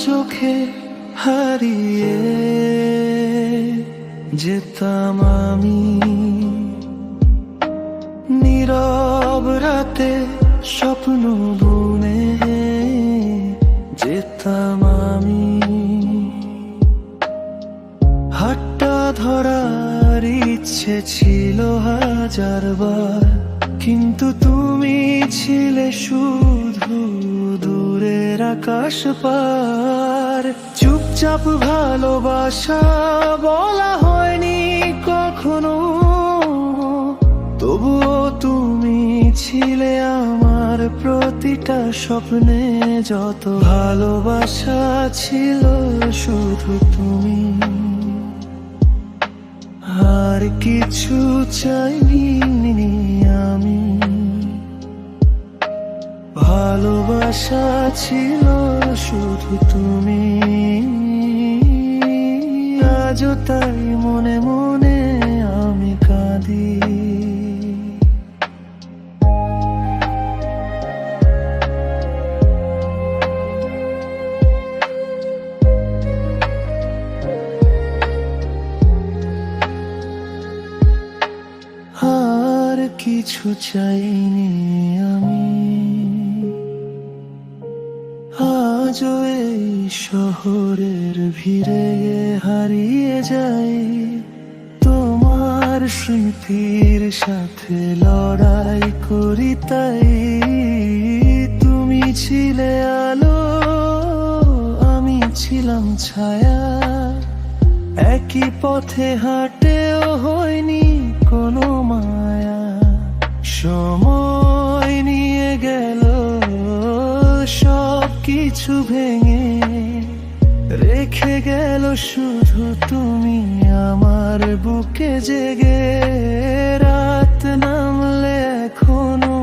চোখে হারিয়ে যেতাম আমি। নীরব রাতে স্বপ্ন বুনে যেতাম আমি। হাতটা ধরার ইচ্ছে ছিল হাজারবার, কিন্তু তুমি ছিলে শুধু দূরের আকাশ পার। চুপচাপ ভালোবাসা বলা হয়নি কখনো, তবুও তুমি ছিলে আমার প্রতিটা স্বপ্নে। যত ভালোবাসা ছিল শুধু তুমি, আর কিছু চাইনি আমি। ভালোবাসা ছিল শুধু তুমি, আজও তাই মনে মনে আমি কাঁদি। আর কিছু চাইনি আমি, আজও এই শহরের ভিড়ে হারিয়ে যাই। তোমার স্মৃতির সাথে লড়াই করি তাই। তুমি ছিলে আলো, আমি ছিলাম ছায়া। একই পথে হাঁটেও হয়নি কোনো মায়া। সময় নিয়ে গেল সব কিছু ভেঙে, রেখে গেল শুধু তুমি আমার বুকে জেগে। রাত নামলে এখনো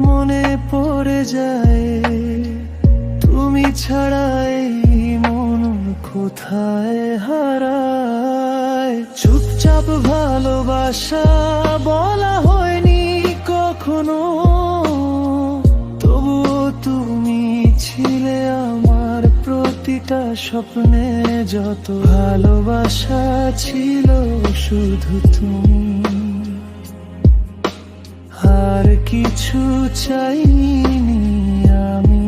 মনে পড়ে যায়, তুমি ছাড়া এই মন কোথায় হারায়। চুপচাপ ভালোবাসা বলা হয়নি কখনো, তবুও তুমি ছিলে আমার প্রতিটা স্বপ্নে। যত ভালোবাসা ছিল শুধু তুমি, আর কিছু চাইনি আমি।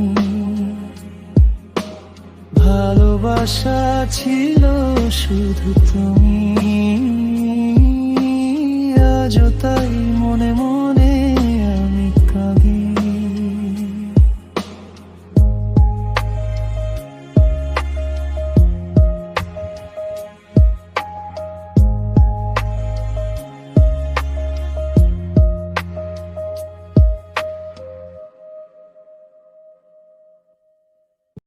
ভালোবাসা ছিল শুধু তুমি, আজও তাই